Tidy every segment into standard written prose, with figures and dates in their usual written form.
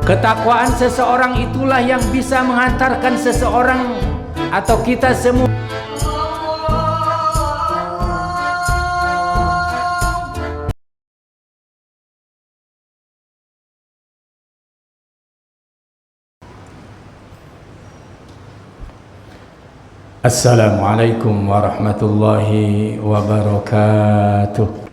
Ketakwaan seseorang itulah yang bisa menghantarkan seseorang atau kita semua. Assalamualaikum warahmatullahi wabarakatuh.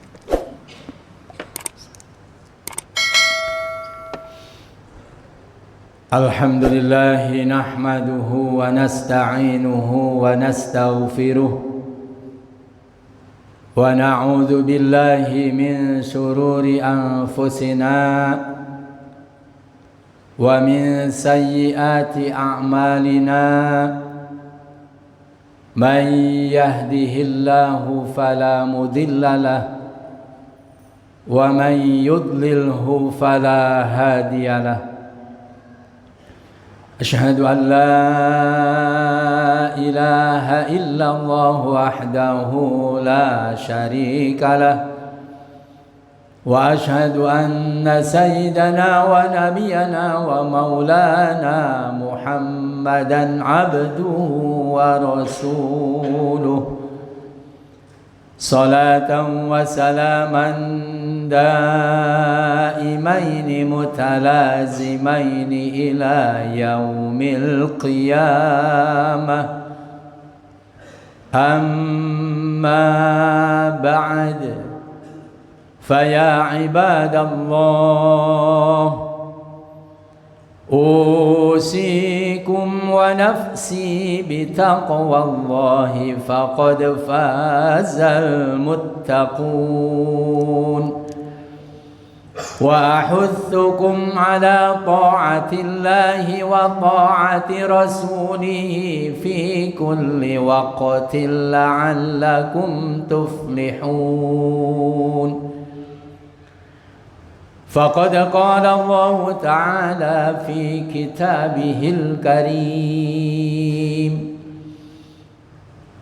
Alhamdulillah nahmaduhu wa nasta'inuhu wa nastaghfiruh wa na'udzu billahi min shururi anfusina wa min sayyiati a'malina. Man yahdihillahu fala mudilla lahu wa man yudlilhu fala hadiya lahu. Asyhadu an la ilaha illallah wahdahu la syarika lah wa asyhadu anna sayyidana wa nabiyyana wa maulana Muhammadan abduhu wa rasuluh salatan wa salaman daimaini mutalazimaini ila yaumil qiyamah. Amma ba'd, faya ibadallah, usikum wa nafsi bitaqwallahi faqad fazal muttaqun wa ahuthukum ala ta'atillahi wa ta'ati rasulihi fi kulli waqtin la'allakum tuflihun. فقد قال الله تعالى في كتابه الكريم: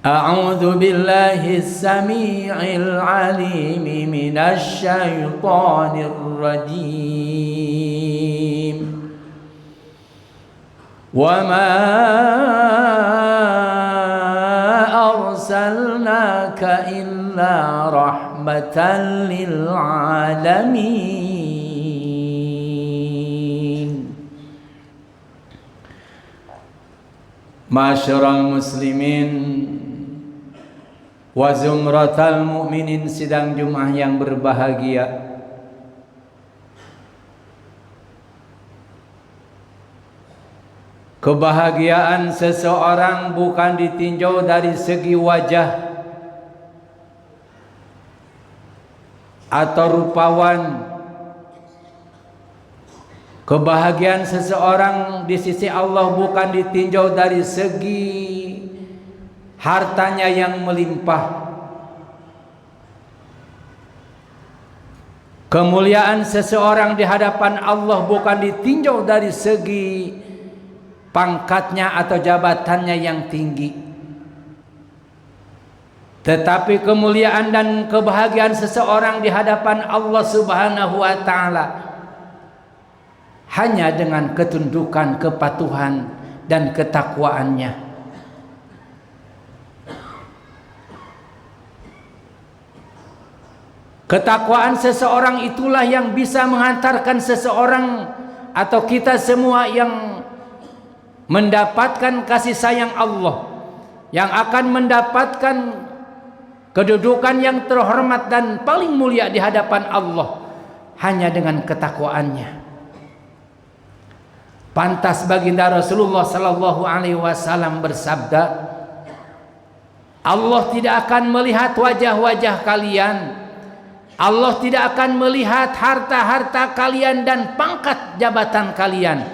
أعوذ بالله السميع العليم من الشيطان الرجيم. وما أرسلناك إلا رحمة للعالمين. Masyarul muslimin wa zumratal mu'minin, sidang Jumat yang berbahagia. Kebahagiaan seseorang bukan ditinjau dari segi wajah atau rupawan. Kebahagiaan seseorang di sisi Allah bukan ditinjau dari segi hartanya yang melimpah. Kemuliaan seseorang di hadapan Allah bukan ditinjau dari segi pangkatnya atau jabatannya yang tinggi. Tetapi kemuliaan dan kebahagiaan seseorang di hadapan Allah Subhanahu wa ta'ala hanya dengan ketundukan, kepatuhan dan ketakwaannya. Ketakwaan seseorang itulah yang bisa menghantarkan seseorang atau kita semua yang mendapatkan kasih sayang Allah, yang akan mendapatkan kedudukan yang terhormat dan paling mulia di hadapan Allah hanya dengan ketakwaannya. Pantas baginda Rasulullah sallallahu alaihi wasallam bersabda, Allah tidak akan melihat wajah-wajah kalian, Allah tidak akan melihat harta-harta kalian dan pangkat jabatan kalian,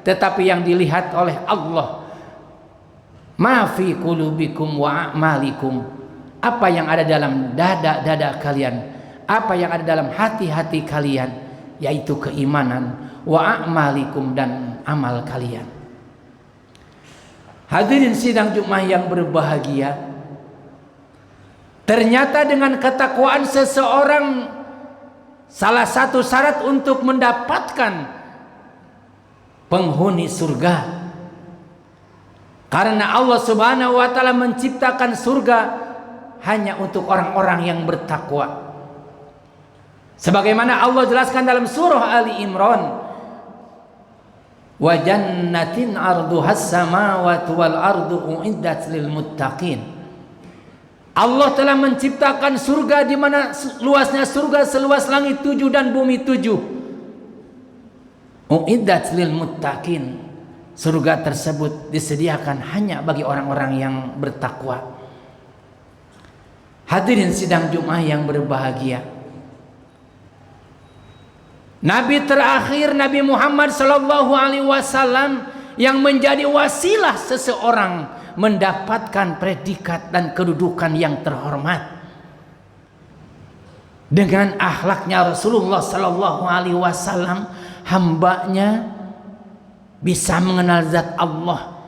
tetapi yang dilihat oleh Allah ma fi qulubikum wa a'malikum, apa yang ada dalam dada-dada kalian, apa yang ada dalam hati-hati kalian, yaitu keimanan, wa a'malikum, dan amal kalian. Hadirin sidang Jumat yang berbahagia, ternyata dengan ketakwaan seseorang salah satu syarat untuk mendapatkan penghuni surga. Karena Allah Subhanahu wa taala menciptakan surga hanya untuk orang-orang yang bertakwa. Sebagaimana Allah jelaskan dalam surah Ali Imran, wa jannatin arduhas samawati wal ardu uiddat lil muttaqin. Allah telah menciptakan surga di mana luasnya surga seluas langit 7 dan bumi 7. Uiddat lil muttaqin. Surga tersebut disediakan hanya bagi orang-orang yang bertakwa. Hadirin sidang Jumat yang berbahagia, Nabi terakhir Nabi Muhammad sallallahu alaihi wasallam yang menjadi wasilah seseorang mendapatkan predikat dan kedudukan yang terhormat. Dengan akhlaknya Rasulullah sallallahu alaihi wasallam, hambanya bisa mengenal zat Allah.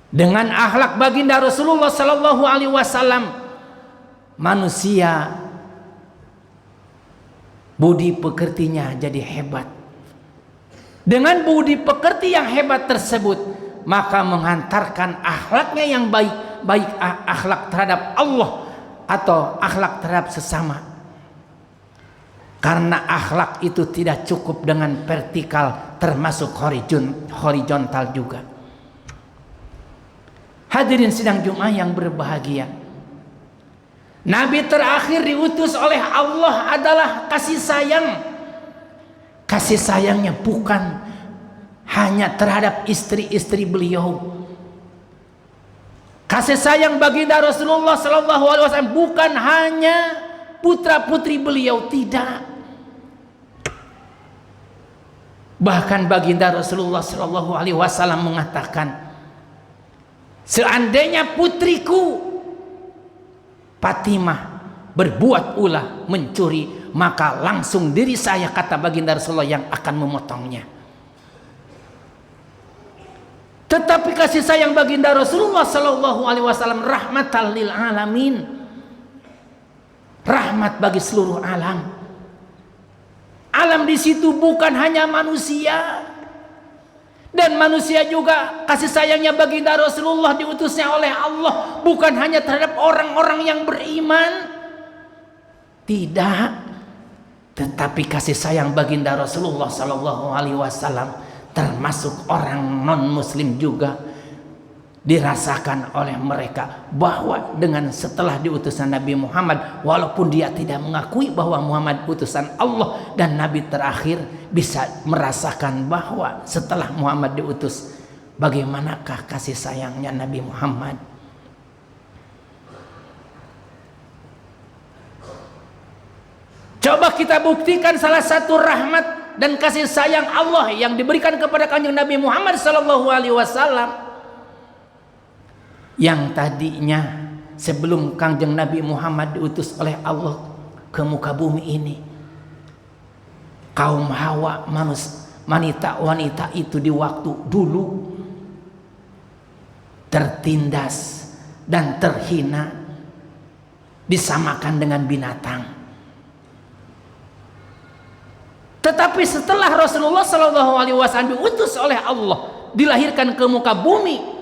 Dengan akhlak baginda Rasulullah sallallahu alaihi wasallam, manusia budi pekertinya jadi hebat. Dengan budi pekerti yang hebat tersebut, maka menghantarkan akhlaknya yang baik, baik akhlak terhadap Allah atau akhlak terhadap sesama. Karena akhlak itu tidak cukup dengan vertikal, termasuk horizontal juga. Hadirin sidang Jumat yang berbahagia, Nabi terakhir diutus oleh Allah adalah kasih sayang. Kasih sayangnya bukan hanya terhadap istri-istri beliau. Kasih sayang baginda Rasulullah sallallahu alaihi wasallam bukan hanya putra-putri beliau, tidak. Bahkan baginda Rasulullah sallallahu alaihi wasallam mengatakan, seandainya putriku Fatimah berbuat ulah mencuri, maka langsung diri saya, kata baginda Rasulullah, yang akan memotongnya. Tetapi kasih sayang baginda Rasulullah sallallahu alaihi wasallam rahmatan lil alamin, rahmat bagi seluruh alam. Alam di situ bukan hanya manusia, dan manusia juga kasih sayangnya baginda Rasulullah diutusnya oleh Allah bukan hanya terhadap orang-orang yang beriman, tidak, tetapi kasih sayang baginda Rasulullah sallallahu alaihi wasallam termasuk orang non muslim juga dirasakan oleh mereka, bahwa dengan setelah diutusan Nabi Muhammad, walaupun dia tidak mengakui bahwa Muhammad utusan Allah dan Nabi terakhir, bisa merasakan bahwa setelah Muhammad diutus, bagaimanakah kasih sayangnya Nabi Muhammad. Coba kita buktikan salah satu rahmat dan kasih sayang Allah yang diberikan kepada kanjeng Nabi Muhammad sallallahu alaihi wasallam, yang tadinya sebelum kanjeng Nabi Muhammad diutus oleh Allah ke muka bumi ini, kaum Hawa, wanita itu di waktu dulu tertindas dan terhina, disamakan dengan binatang. Tetapi setelah Rasulullah sallallahu alaihi wasallam diutus oleh Allah, dilahirkan ke muka bumi,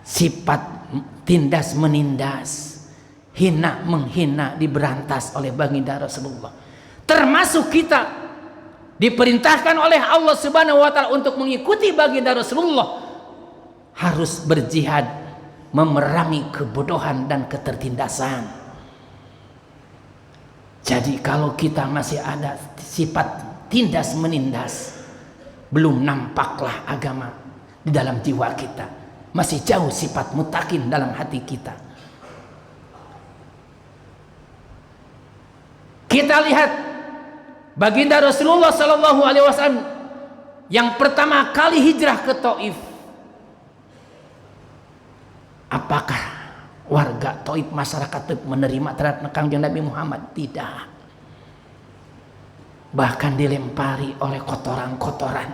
sifat tindas menindas, hina menghina diberantas oleh baginda Rasulullah. Termasuk kita diperintahkan oleh Allah Subhanahu wa taala untuk mengikuti baginda Rasulullah, harus berjihad memerangi kebodohan dan ketertindasan. Jadi kalau kita masih ada sifat tindas menindas, belum nampaklah agama di dalam jiwa kita, masih jauh sifat mutakin dalam hati kita. Kita lihat baginda Rasulullah sallallahu alaihi wasallam yang pertama kali hijrah ke Taif. Apakah warga Taif, masyarakat Taif menerima terhadap kanjeng Nabi Muhammad? Tidak. Bahkan dilempari oleh kotoran-kotoran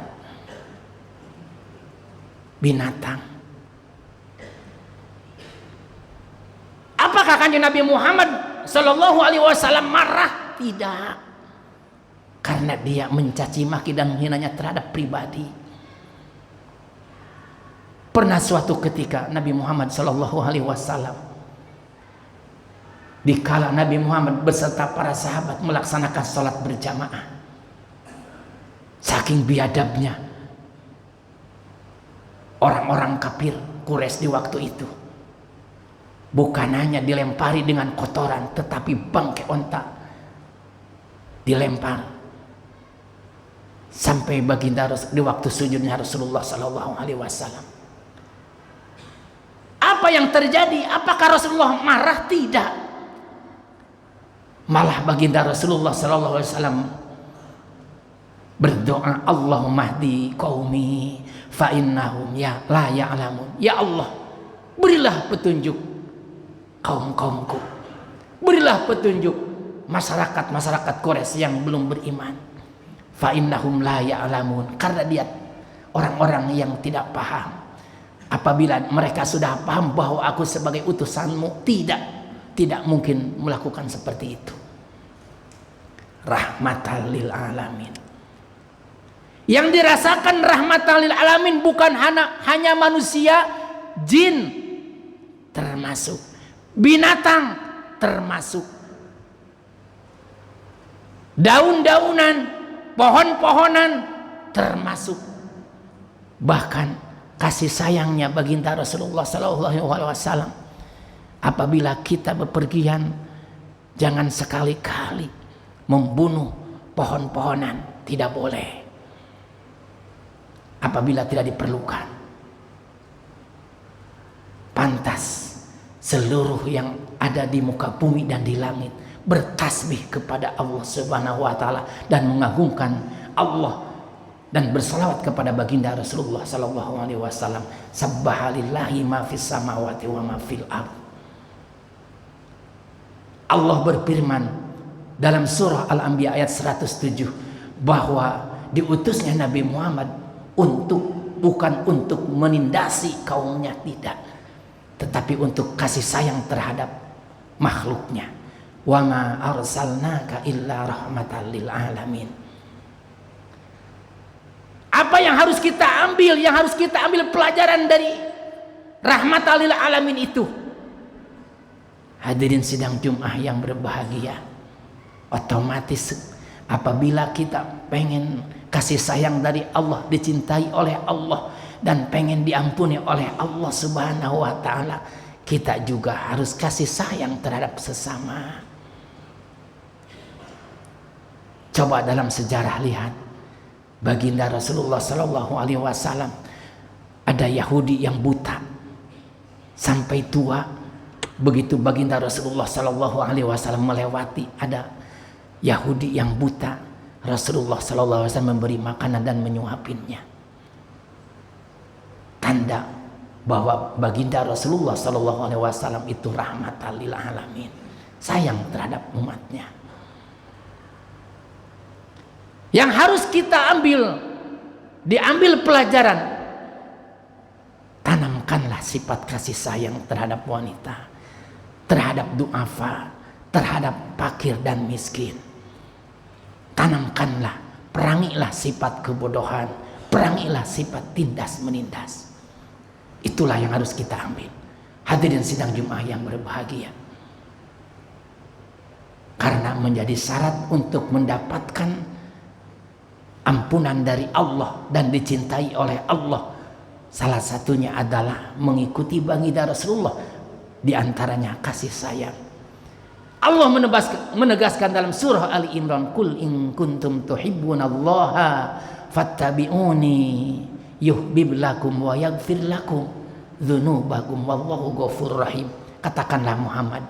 binatang. Apakah kanjeng Nabi Muhammad sallallahu alaihi wasallam marah? Tidak. karena dia mencaci maki dan menghinanya terhadap pribadi. Pernah suatu ketika Nabi Muhammad SAW, dikala Nabi Muhammad beserta para sahabat melaksanakan sholat berjamaah, saking biadabnya orang-orang kafir Quraisy di waktu itu, bukan hanya dilempari dengan kotoran, tetapi bangkai onta dilempar sampai baginda di waktu sujudnya Rasulullah SAW. Apa yang terjadi? Apakah Rasulullah marah? Tidak. Malah baginda Rasulullah SAW berdoa, Allahumma hdi qaumi fa innahum la ya'lamun. Ya Allah, berilah petunjuk kaum-kaumku, berilah petunjuk masyarakat Quraisy yang belum beriman. Fa innahum la ya'lamun, karena dia orang-orang yang tidak paham. Apabila mereka sudah paham bahwa aku sebagai utusanmu, tidak mungkin melakukan seperti itu. Rahmatan lil alamin. Yang dirasakan rahmatan lil alamin bukan hanya manusia, jin termasuk, binatang termasuk, daun-daunan, pohon-pohonan termasuk. Bahkan kasih sayangnya baginda Rasulullah SAW, apabila kita bepergian, jangan sekali-kali membunuh pohon-pohonan, tidak boleh apabila tidak diperlukan. Pantas seluruh yang ada di muka bumi dan di langit bertasbih kepada Allah Subhanahu wa taala dan mengagungkan Allah dan bersalawat kepada baginda Rasulullah sallallahu alaihi wasallam. Subhanallahi ma fis samawati wa ma fil ardh. Allah berfirman dalam surah Al-Anbiya ayat 107 bahwa diutusnya Nabi Muhammad bukan untuk menindasi kaumnya, tidak, tetapi untuk kasih sayang terhadap makhluknya. Wa ma arsalnaka illa rahmatan lil alamin. Apa yang harus kita ambil? Yang harus kita ambil pelajaran dari rahmatan lil alamin itu. Hadirin sidang Jumat yang berbahagia, otomatis apabila kita pengen kasih sayang dari Allah, dicintai oleh Allah, dan pengen diampuni oleh Allah Subhanahu wa taala, kita juga harus kasih sayang terhadap sesama. Coba dalam sejarah lihat, baginda Rasulullah sallallahu alaihi wasallam, ada Yahudi yang buta sampai tua. Begitu baginda Rasulullah sallallahu alaihi wasallam melewati, ada Yahudi yang buta, Rasulullah sallallahu alaihi wasallam memberi makanan dan menyuapinya. Tanda bahwa baginda Rasulullah sallallahu alaihi wasallam itu rahmatan lil alamin, sayang terhadap umatnya. Yang harus kita diambil pelajaran, tanamkanlah sifat kasih sayang terhadap wanita, terhadap du'afa, terhadap fakir dan miskin. Tanamkanlah, perangilah sifat kebodohan, perangilah sifat tindas menindas. Itulah yang harus kita ambil. Hadirin sidang Jumat yang berbahagia, karena menjadi syarat untuk mendapatkan ampunan dari Allah dan dicintai oleh Allah, salah satunya adalah mengikuti baginda Rasulullah, diantaranya kasih sayang. Allah menegaskan dalam surah Ali Imran, Qul in kuntum tuhibbunallaha fattabi'uni yuhbiblakum wa yaghfir lakum dzunubakum wallahu ghafurur rahim. Katakanlah Muhammad,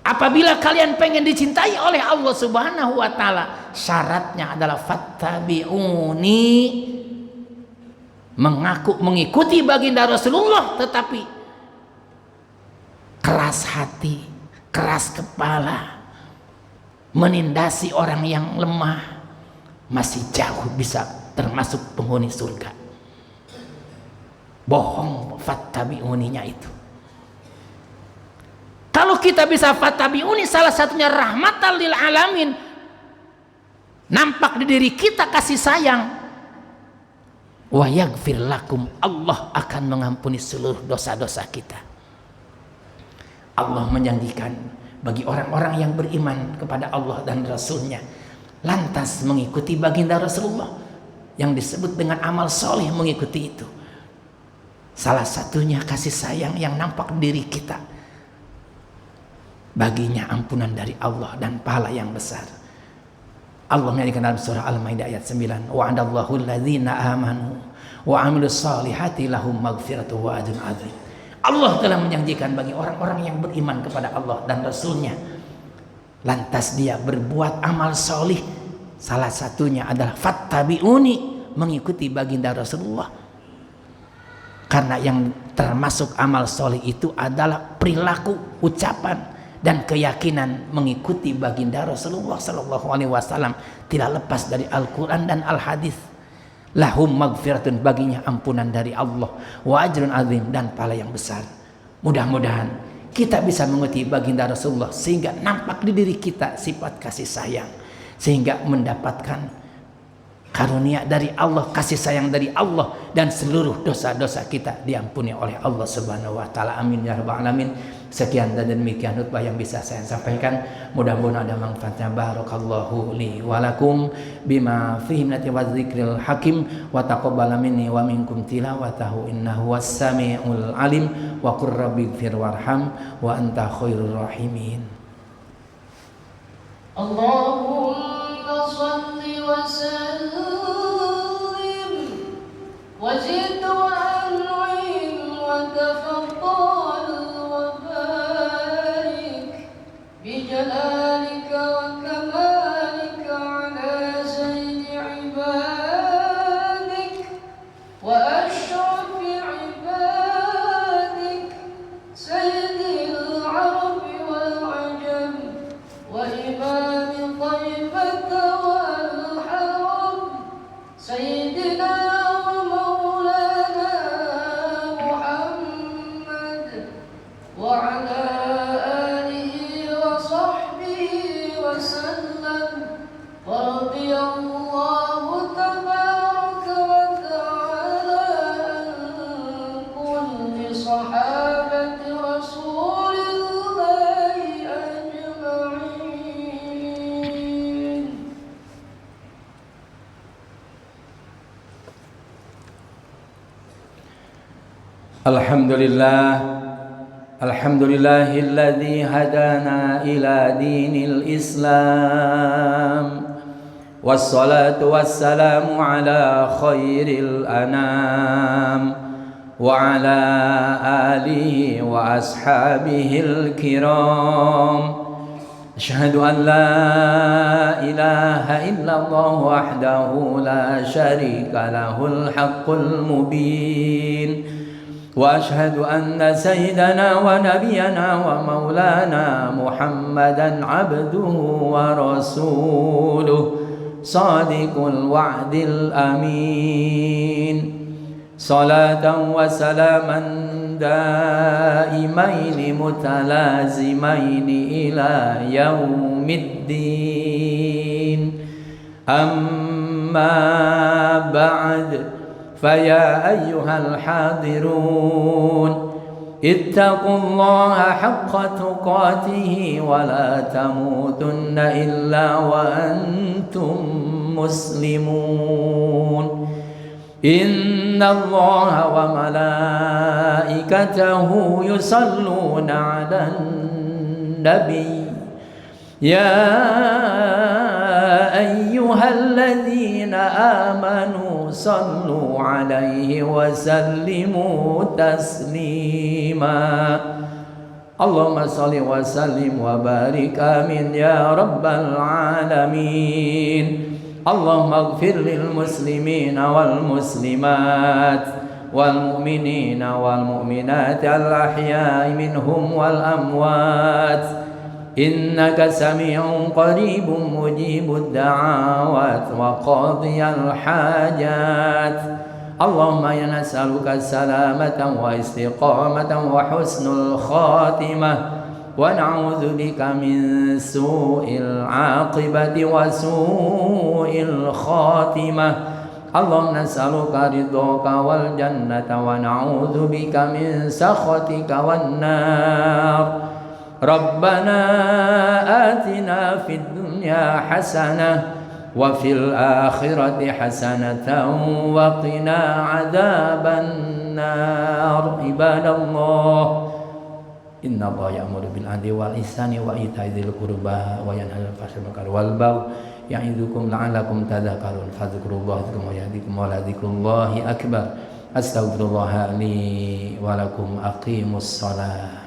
apabila kalian pengen dicintai oleh Allah Subhanahu wa taala, syaratnya adalah fattabi'uni, mengikuti baginda Rasulullah, tetapi keras hati, keras kepala, menindasi orang yang lemah, masih jauh bisa termasuk penghuni surga. Bohong fattabi'uninya itu. Kalau kita bisa fattabi'uni, salah satunya rahmatan lil alamin. nampak di diri kita kasih sayang, wa yaghfir lakum, Allah akan mengampuni seluruh dosa-dosa kita. Allah menjanjikan bagi orang-orang yang beriman kepada Allah dan Rasulnya, lantas mengikuti baginda Rasulullah, yang disebut dengan amal soleh mengikuti itu. Salah satunya kasih sayang yang nampak di diri kita, baginya ampunan dari Allah dan pahala yang besar. Allah menyatakan dalam surah Al-Maidah ayat 9, wa'adallahu alladhina amanu wa amilus salihati lahum maghfiratu wa ajrun adzim. Allah telah menjanjikan bagi orang-orang yang beriman kepada Allah dan Rasulnya, lantas dia berbuat amal solih, salah satunya adalah fattabi'uni, mengikuti baginda Rasulullah. Karena yang termasuk amal solih itu adalah perilaku, ucapan, dan keyakinan mengikuti baginda Rasulullah Sallallahu Alaihi Wasallam, tidak lepas dari Al-Quran dan Al-Hadis. Lahum maghfiratun, baginya ampunan dari Allah, wa ajrun azim, dan pahala yang besar. Mudah-mudahan kita bisa mengikuti baginda Rasulullah sehingga nampak di diri kita sifat kasih sayang, sehingga mendapatkan karunia dari Allah, kasih sayang dari Allah, dan seluruh dosa-dosa kita diampuni oleh Allah Subhanahu wa taala. Amin ya rabbal alamin. Sekian dan demikian khutbah yang bisa saya sampaikan. Mudah-mudahan ada manfaatnya. Barakallahu li wa lakum bima fihi min wa dzikril hakim wa taqabbal minni wa minkum tilawatahu innahu was-sami'ul alim wa qur rabbighfir warham wa anta khairur rahimin. Allahumma shalli wa sallim wa zid wa an'im wa tafaddal wa barik bi jalalika wa kamalika ala sayyidi ibadik wa ashrafi ibadik sayyidil arabi wal ajam wa imam طيبة والحرم سيدنا ومولانا محمد وعلى آله وصحبه وسلم ورضي الله تبارك وتعالى عن كل صحابة رسول الله أجمعين. Alhamdulillahilladzi hadana ila dinil Islam, wassalatu wassalamu ala khairil anam wa ala alihi wa ashabihil kiram. Asyhadu an la ilaha illallah wahdahu la syarika lahul haqqul mubin. وأشهد أن سيدنا ونبينا ومولانا محمدا عبده ورسوله صادق الوعد الأمين. صلاة وسلاما دائمين متلازمين إلى يوم الدين. أما بعد، فيا أيها الحاضرون اتقوا الله حق تقاته ولا تموتن إلا وأنتم مسلمون. إن الله وملائكته يصلون على النبي يا أيها الذين آمنوا صلوا عليه وسلموا تسليما. اللهم صل وسلم وبارك آمين يا رب العالمين. اللهم اغفر للمسلمين والمسلمات والمؤمنين والمؤمنات الأحياء منهم والأموات، إنك سميع قريب مجيب الدعوات وقاضي الحاجات. اللهم إنا نسألك السلامة واستقامة وحسن الخاتمة ونعوذ بك من سوء العاقبة وسوء الخاتمة اللهم نسألك رضاك والجنة ونعوذ بك من سخطك والنار ربنا آتنا في الدنيا حسنة وفي الآخرة حسنة وقنا عذاب النار عباد الله إن الله يأمر بالعدل والإحسان وإيتاء ذي القربى وينهى عن الفحشاء والمنكر والبغي يعظكم لعلكم تذكرون فاذكروا الله يذكركم ويهديكم ولذكر الله أكبر أستغفر الله لي ولكم أقيموا الصلاة